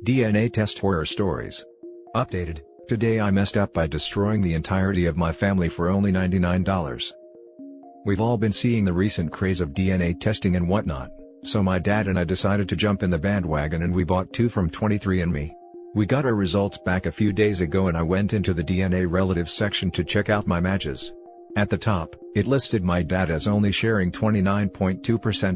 DNA test horror stories. Updated, today I messed up by destroying the entirety of my family for only $99. We've all been seeing the recent craze of DNA testing and whatnot, so my dad and I decided to jump in the bandwagon and we bought 2 from 23andMe. We got our results back a few days ago and I went into the DNA relatives section to check out my matches. At the top, it listed my dad as only sharing 29.2%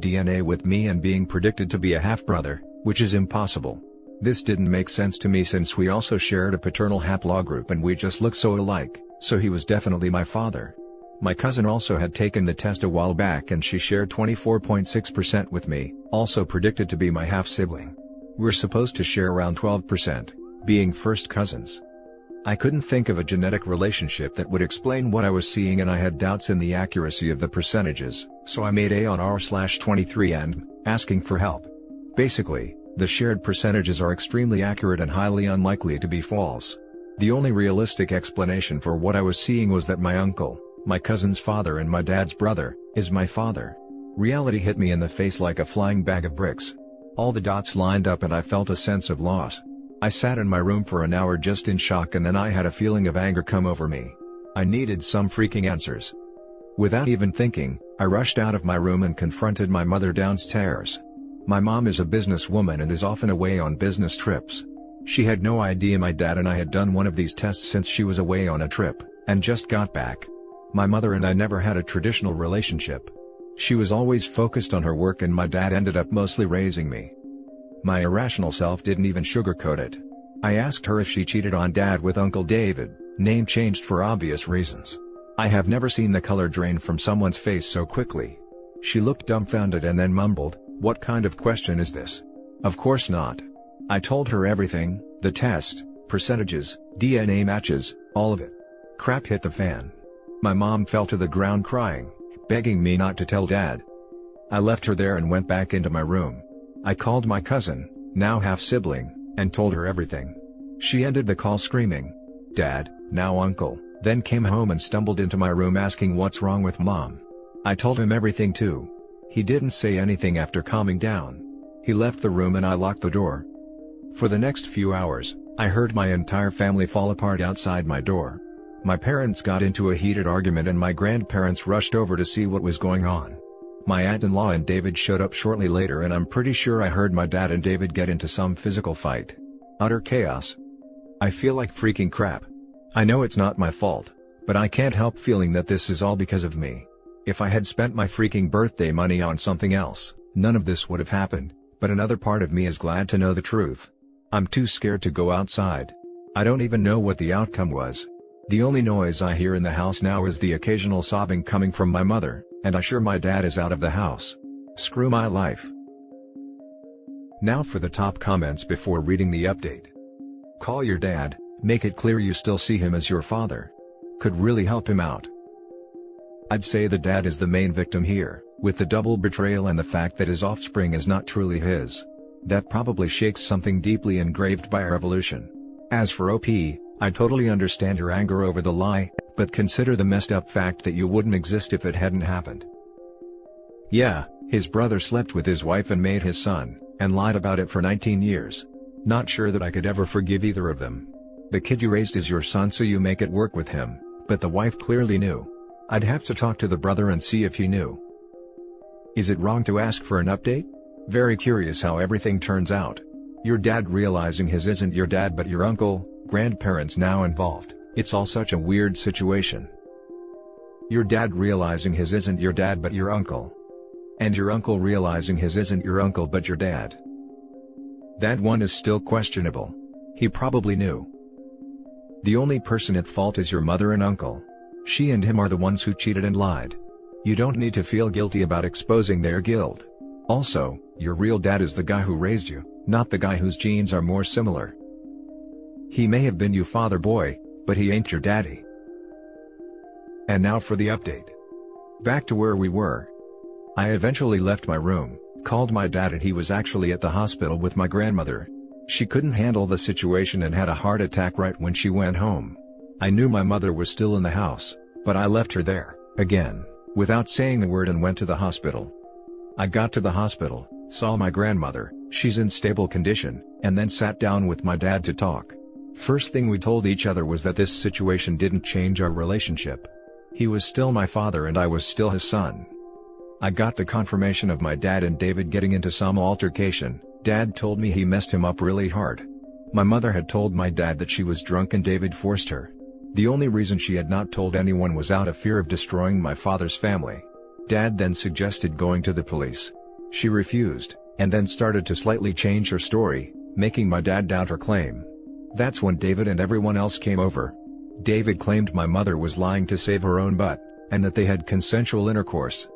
DNA with me and being predicted to be a half-brother, which is impossible. This didn't make sense to me since we also shared a paternal haplogroup and we just look so alike, so he was definitely my father. My cousin also had taken the test a while back and she shared 24.6% with me, also predicted to be my half-sibling. We're supposed to share around 12%, being first cousins. I couldn't think of a genetic relationship that would explain what I was seeing and I had doubts in the accuracy of the percentages, so I made a on r/23and, asking for help. Basically, the shared percentages are extremely accurate and highly unlikely to be false. The only realistic explanation for what I was seeing was that my uncle, my cousin's father and my dad's brother, is my father. Reality hit me in the face like a flying bag of bricks. All the dots lined up and I felt a sense of loss. I sat in my room for an hour just in shock and then I had a feeling of anger come over me. I needed some freaking answers. Without even thinking, I rushed out of my room and confronted my mother downstairs. My mom is a businesswoman and is often away on business trips. She had no idea my dad and I had done one of these tests since she was away on a trip, and just got back. My mother and I never had a traditional relationship. She was always focused on her work and my dad ended up mostly raising me. My irrational self didn't even sugarcoat it. I asked her if she cheated on dad with Uncle David, name changed for obvious reasons. I have never seen the color drain from someone's face so quickly. She looked dumbfounded and then mumbled, "What kind of question is this? Of course not." I told her everything, the test, percentages, DNA matches, all of it. Crap hit the fan. My mom fell to the ground crying, begging me not to tell dad. I left her there and went back into my room. I called my cousin, now half-sibling, and told her everything. She ended the call screaming, "Dad, now uncle," then came home and stumbled into my room asking what's wrong with mom. I told him everything too. He didn't say anything after calming down. He left the room and I locked the door. For the next few hours, I heard my entire family fall apart outside my door. My parents got into a heated argument and my grandparents rushed over to see what was going on. My aunt-in-law and David showed up shortly later and I'm pretty sure I heard my dad and David get into some physical fight. Utter chaos. I feel like freaking crap. I know it's not my fault, but I can't help feeling that this is all because of me. If I had spent my freaking birthday money on something else, none of this would have happened, but another part of me is glad to know the truth. I'm too scared to go outside. I don't even know what the outcome was. The only noise I hear in the house now is the occasional sobbing coming from my mother, and I'm sure my dad is out of the house. Screw my life. Now for the top comments before reading the update. Call your dad, make it clear you still see him as your father. Could really help him out. I'd say the dad is the main victim here, with the double betrayal and the fact that his offspring is not truly his. That probably shakes something deeply engraved by our evolution. As for OP, I totally understand your anger over the lie, but consider the messed up fact that you wouldn't exist if it hadn't happened. Yeah, his brother slept with his wife and made his son, and lied about it for 19 years. Not sure that I could ever forgive either of them. The kid you raised is your son so you make it work with him, but the wife clearly knew. I'd have to talk to the brother and see if he knew. Is it wrong to ask for an update? Very curious how everything turns out. Your dad realizing his isn't your dad but your uncle, grandparents now involved, it's all such a weird situation. Your dad realizing his isn't your dad but your uncle. And your uncle realizing his isn't your uncle but your dad. That one is still questionable. He probably knew. The only person at fault is your mother and uncle. She and him are the ones who cheated and lied. You don't need to feel guilty about exposing their guilt. Also, your real dad is the guy who raised you, not the guy whose genes are more similar. He may have been your father boy, but he ain't your daddy. And now for the update. Back to where we were. I eventually left my room, called my dad and he was actually at the hospital with my grandmother. She couldn't handle the situation and had a heart attack right when she went home. I knew my mother was still in the house, but I left her there, again, without saying a word and went to the hospital. I got to the hospital, saw my grandmother, She's in stable condition, and then sat down with my dad to talk. First thing we told each other was that this situation didn't change our relationship. He was still my father and I was still his son. I got the confirmation of my dad and David getting into some altercation. Dad told me he messed him up really hard. My mother had told my dad that she was drunk and David forced her. The only reason she had not told anyone was out of fear of destroying my father's family. Dad then suggested going to the police. She refused, and then started to slightly change her story, making my dad doubt her claim. That's when David and everyone else came over. David claimed my mother was lying to save her own butt, and that they had consensual intercourse.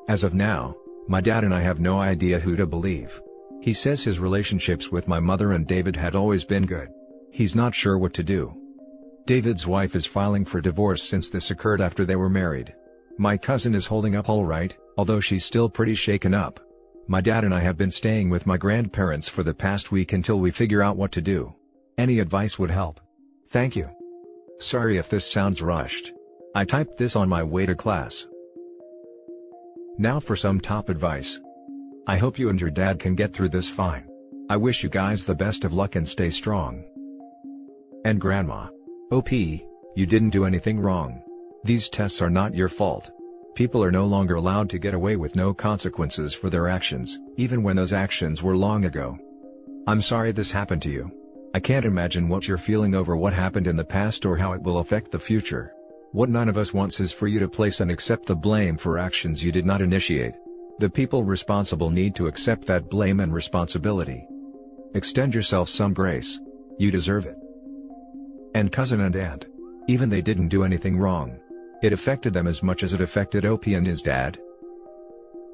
As of now, my dad and I have no idea who to believe. He says his relationships with my mother and David had always been good. He's not sure what to do. David's wife is filing for divorce since this occurred after they were married. My cousin is holding up all right, although she's still pretty shaken up. My dad and I have been staying with my grandparents for the past week until we figure out what to do. Any advice would help. Thank you. Sorry if this sounds rushed. I typed this on my way to class. Now for some top advice. I hope you and your dad can get through this fine. I wish you guys the best of luck and stay strong. And Grandma. OP, you didn't do anything wrong. These tests are not your fault. People are no longer allowed to get away with no consequences for their actions, even when those actions were long ago. I'm sorry this happened to you. I can't imagine what you're feeling over what happened in the past or how it will affect the future. What none of us wants is for you to place and accept the blame for actions you did not initiate. The people responsible need to accept that blame and responsibility. Extend yourself some grace. You deserve it. And cousin and aunt. Even they didn't do anything wrong. It affected them as much as it affected OP and his dad.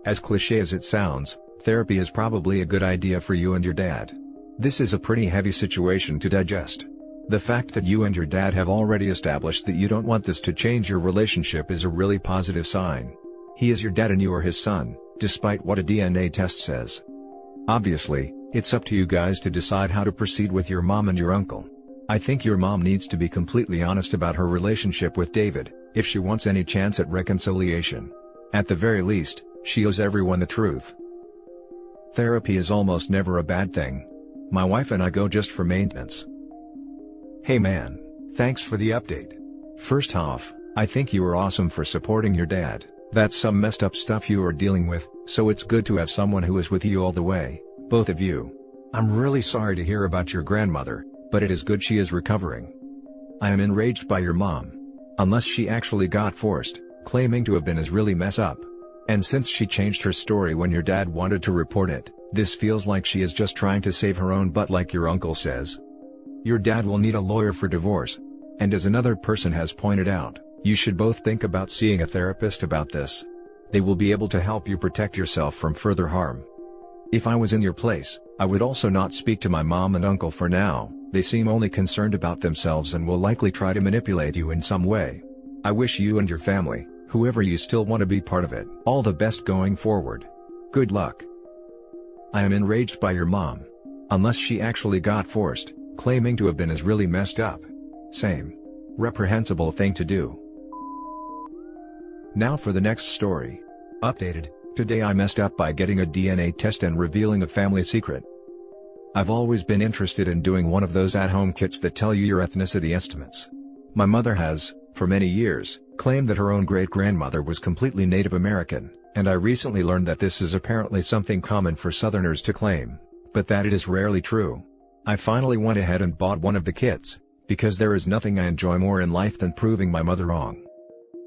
As cliché as it sounds, therapy is probably a good idea for you and your dad. This is a pretty heavy situation to digest. The fact that you and your dad have already established that you don't want this to change your relationship is a really positive sign. He is your dad and you are his son, despite what a DNA test says. Obviously, it's up to you guys to decide how to proceed with your mom and your uncle. I think your mom needs to be completely honest about her relationship with David, if she wants any chance at reconciliation. At the very least, she owes everyone the truth. Therapy is almost never a bad thing. My wife and I go just for maintenance. Hey man, thanks for the update. First off, I think you are awesome for supporting your dad. That's some messed up stuff you are dealing with, so it's good to have someone who is with you all the way, both of you. I'm really sorry to hear about your grandmother, but it is good she is recovering. I am enraged by your mom. Unless she actually got forced, claiming to have been is really mess up. And since she changed her story when your dad wanted to report it, this feels like she is just trying to save her own butt like your uncle says. Your dad will need a lawyer for divorce. And as another person has pointed out, you should both think about seeing a therapist about this. They will be able to help you protect yourself from further harm. If I was in your place, I would also not speak to my mom and uncle for now. They seem only concerned about themselves and will likely try to manipulate you in some way. I wish you and your family, whoever you still want to be part of it, all the best going forward. Good luck. I am enraged by your mom. Unless she actually got forced, claiming to have been is really messed up. Same. Reprehensible thing to do. Now for the next story. Updated, today I messed up by getting a DNA test and revealing a family secret. I've always been interested in doing one of those at-home kits that tell you your ethnicity estimates. My mother has, for many years, claimed that her own great-grandmother was completely Native American, and I recently learned that this is apparently something common for Southerners to claim, but that it is rarely true. I finally went ahead and bought one of the kits, because there is nothing I enjoy more in life than proving my mother wrong.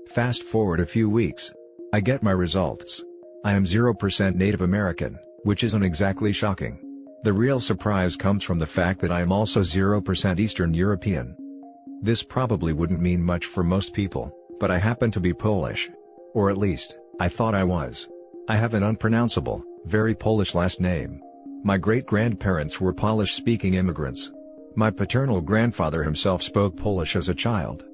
Fast forward a few weeks. I get my results. I am 0% Native American, which isn't exactly shocking. The real surprise comes from the fact that I am also 0% Eastern European. This probably wouldn't mean much for most people, but I happen to be Polish. Or at least, I thought I was. I have an unpronounceable, very Polish last name. My great-grandparents were Polish-speaking immigrants. My paternal grandfather himself spoke Polish as a child.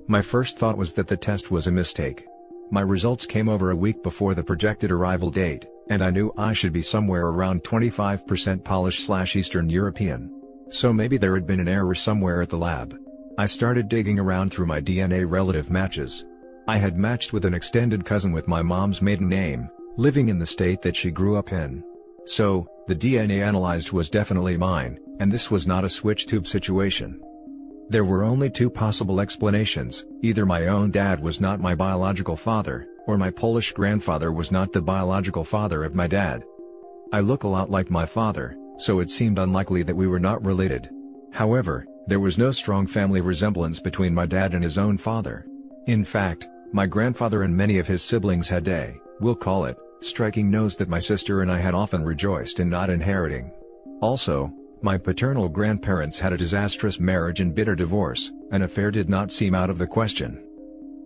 My first thought was that the test was a mistake. My results came over a week before the projected arrival date, and I knew I should be somewhere around 25% Polish/Eastern European. So maybe there had been an error somewhere at the lab. I started digging around through my DNA relative matches. I had matched with an extended cousin with my mom's maiden name, living in the state that she grew up in. So, The DNA analyzed was definitely mine, and this was not a switch tube situation. There were only two possible explanations: either my own dad was not my biological father, or my Polish grandfather was not the biological father of my dad. I look a lot like my father, so it seemed unlikely that we were not related. However, there was no strong family resemblance between my dad and his own father. In fact, my grandfather and many of his siblings had we'll call it, striking nose that my sister and I had often rejoiced in not inheriting. Also, my paternal grandparents had a disastrous marriage and bitter divorce. An affair did not seem out of the question.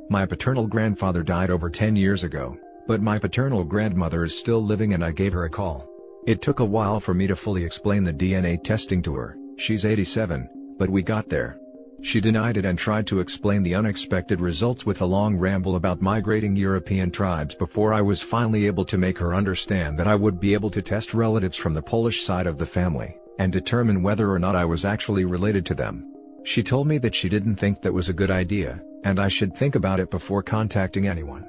My paternal grandfather died over 10 years ago, but my paternal grandmother is still living and I gave her a call. It took a while for me to fully explain the DNA testing to her. She's 87, but we got there. She denied it and tried to explain the unexpected results with a long ramble about migrating European tribes before I was finally able to make her understand that I would be able to test relatives from the Polish side of the family, and determine whether or not I was actually related to them. She told me that she didn't think that was a good idea, and I should think about it before contacting anyone.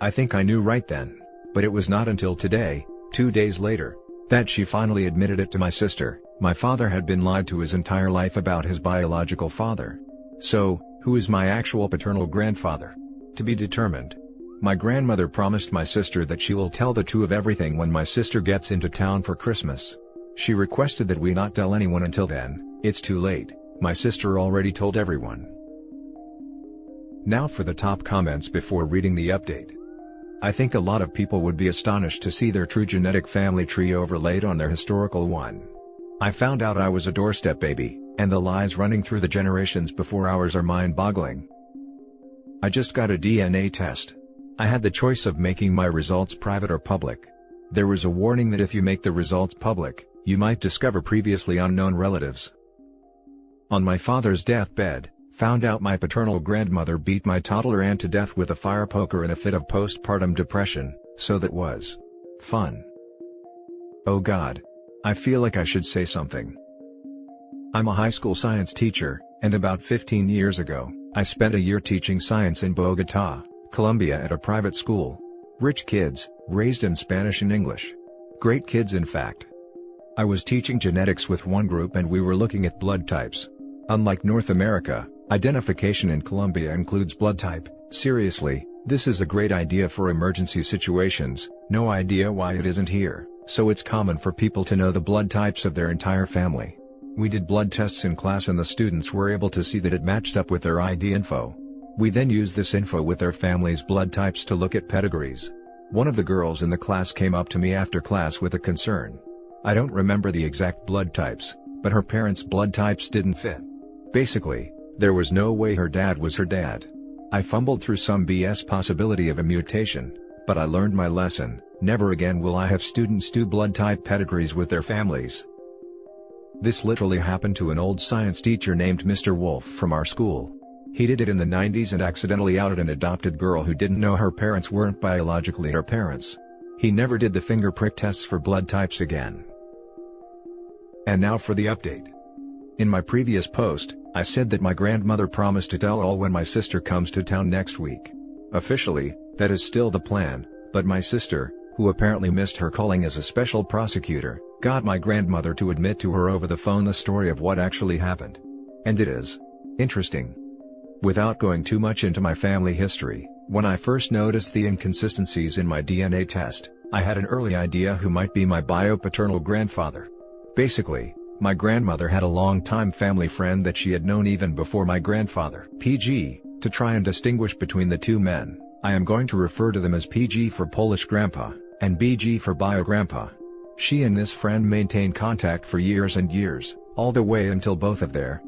I think I knew right then, but it was not until today, 2 days later, that she finally admitted it to my sister. My father had been lied to his entire life about his biological father. So, who is my actual paternal grandfather? To be determined. My grandmother promised my sister that she will tell the two of everything when my sister gets into town for Christmas. She requested that we not tell anyone until then. It's too late, my sister already told everyone. Now for the top comments before reading the update. I think a lot of people would be astonished to see their true genetic family tree overlaid on their historical one. I found out I was a doorstep baby, and the lies running through the generations before ours are mind-boggling. I just got a DNA test. I had the choice of making my results private or public. There was a warning that if you make the results public, you might discover previously unknown relatives. On my father's deathbed, found out my paternal grandmother beat my toddler aunt to death with a fire poker in a fit of postpartum depression, so that was fun. Oh God. I feel like I should say something. I'm a high school science teacher, and about 15 years ago, I spent a year teaching science in Bogotá, Colombia at a private school. Rich kids, raised in Spanish and English. Great kids in fact. I was teaching genetics with one group and we were looking at blood types. Unlike North America, identification in Colombia includes blood type. Seriously, this is a great idea for emergency situations. No idea why it isn't here. So it's common for people to know the blood types of their entire family. We did blood tests in class and the students were able to see that it matched up with their ID info. We then used this info with their family's blood types to look at pedigrees. One of the girls in the class came up to me after class with a concern. I don't remember the exact blood types, but her parents' blood types didn't fit. Basically, there was no way her dad was her dad. I fumbled through some BS possibility of a mutation, but I learned my lesson. Never again will I have students do blood type pedigrees with their families. This literally happened to an old science teacher named Mr. Wolf from our school. He did it in the 90s and accidentally outed an adopted girl who didn't know her parents weren't biologically her parents. He never did the finger prick tests for blood types again. And now for the update. In my previous post, I said that my grandmother promised to tell all when my sister comes to town next week. Officially, that is still the plan, but my sister, who apparently missed her calling as a special prosecutor, got my grandmother to admit to her over the phone the story of what actually happened. And it is interesting. Without going too much into my family history, when I first noticed the inconsistencies in my DNA test, I had an early idea who might be my bio-paternal grandfather. Basically, my grandmother had a long-time family friend that she had known even before my grandfather. PG, to try and distinguish between the two men, I am going to refer to them as PG for Polish grandpa, and BG for bio-grandpa. She and this friend maintained contact for years and years, all the way until both of their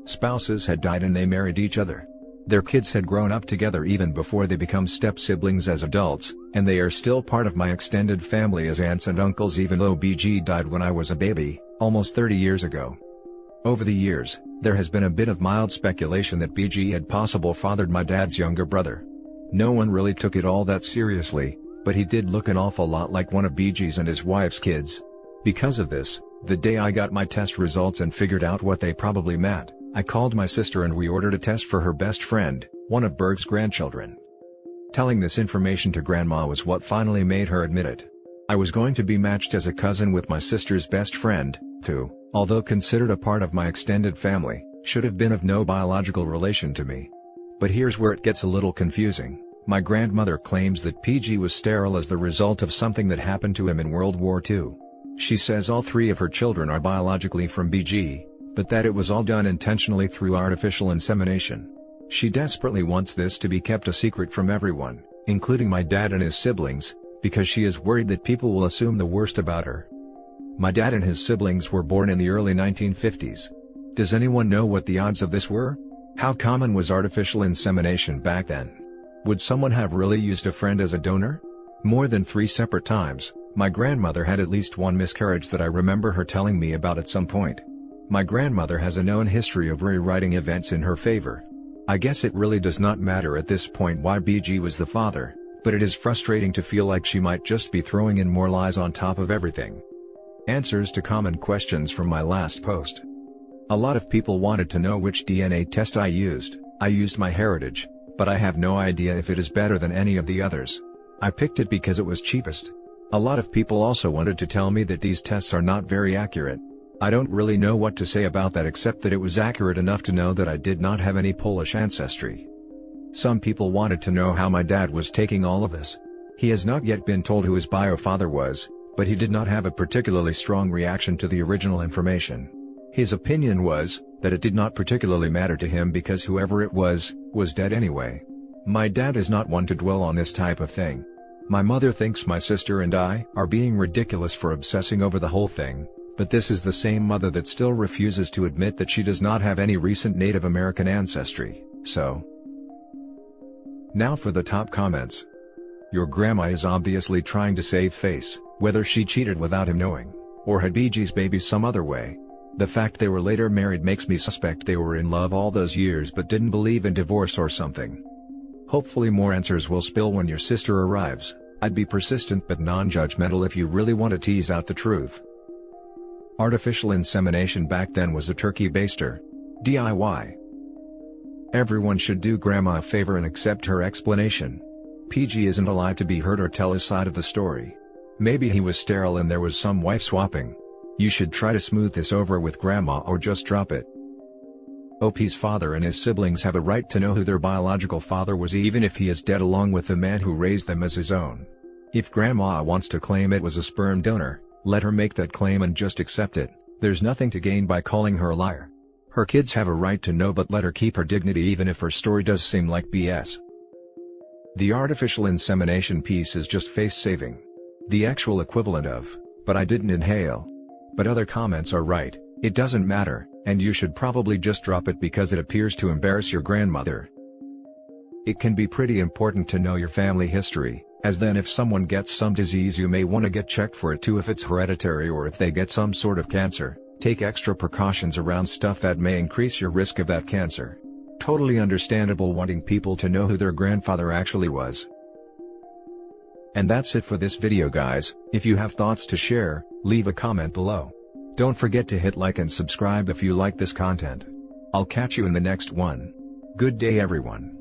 spouses had died and they married each other. Their kids had grown up together even before they become step-siblings as adults, and they are still part of my extended family as aunts and uncles even though BG died when I was a baby, almost 30 years ago. Over the years, there has been a bit of mild speculation that BG had possibly fathered my dad's younger brother. No one really took it all that seriously, but he did look an awful lot like one of BG's and his wife's kids. Because of this, the day I got my test results and figured out what they probably meant, I called my sister and we ordered a test for her best friend, one of Berg's grandchildren. Telling this information to Grandma was what finally made her admit it. I was going to be matched as a cousin with my sister's best friend, who, although considered a part of my extended family, should have been of no biological relation to me. But here's where it gets a little confusing. My grandmother claims that PG was sterile as the result of something that happened to him in World War II. She says all 3 of her children are biologically from BG, but that it was all done intentionally through artificial insemination. She desperately wants this to be kept a secret from everyone, including my dad and his siblings, because she is worried that people will assume the worst about her. My dad and his siblings were born in the early 1950s. Does anyone know what the odds of this were? How common was artificial insemination back then? Would someone have really used a friend as a donor? More than 3 separate times, my grandmother had at least 1 miscarriage that I remember her telling me about at some point. My grandmother has a known history of rewriting events in her favor. I guess it really does not matter at this point why BG was the father, but it is frustrating to feel like she might just be throwing in more lies on top of everything. Answers to common questions from my last post. A lot of people wanted to know which DNA test I used. I used MyHeritage, but I have no idea if it is better than any of the others. I picked it because it was cheapest. A lot of people also wanted to tell me that these tests are not very accurate. I don't really know what to say about that except that it was accurate enough to know that I did not have any Polish ancestry. Some people wanted to know how my dad was taking all of this. He has not yet been told who his bio father was, but he did not have a particularly strong reaction to the original information. His opinion was that it did not particularly matter to him because whoever it was dead anyway. My dad is not one to dwell on this type of thing. My mother thinks my sister and I are being ridiculous for obsessing over the whole thing, but this is the same mother that still refuses to admit that she does not have any recent Native American ancestry, so. Now for the top comments. Your grandma is obviously trying to save face, whether she cheated without him knowing, or had BG's baby some other way. The fact they were later married makes me suspect they were in love all those years but didn't believe in divorce or something. Hopefully more answers will spill when your sister arrives. I'd be persistent but non-judgmental if you really want to tease out the truth. Artificial insemination back then was a turkey baster. DIY. Everyone should do grandma a favor and accept her explanation. PG isn't alive to be heard or tell his side of the story. Maybe he was sterile and there was some wife swapping. You should try to smooth this over with grandma or just drop it. OP's father and his siblings have a right to know who their biological father was even if he is dead along with the man who raised them as his own. If grandma wants to claim it was a sperm donor, let her make that claim and just accept it. There's nothing to gain by calling her a liar. Her kids have a right to know but let her keep her dignity even if her story does seem like BS. The artificial insemination piece is just face-saving. The actual equivalent of, but I didn't inhale. But other comments are right, it doesn't matter, and you should probably just drop it because it appears to embarrass your grandmother. It can be pretty important to know your family history, as then if someone gets some disease you may want to get checked for it too if it's hereditary or if they get some sort of cancer. Take extra precautions around stuff that may increase your risk of that cancer. Totally understandable wanting people to know who their grandfather actually was. And that's it for this video guys. If you have thoughts to share, leave a comment below. Don't forget to hit like and subscribe if you like this content. I'll catch you in the next one. Good day everyone.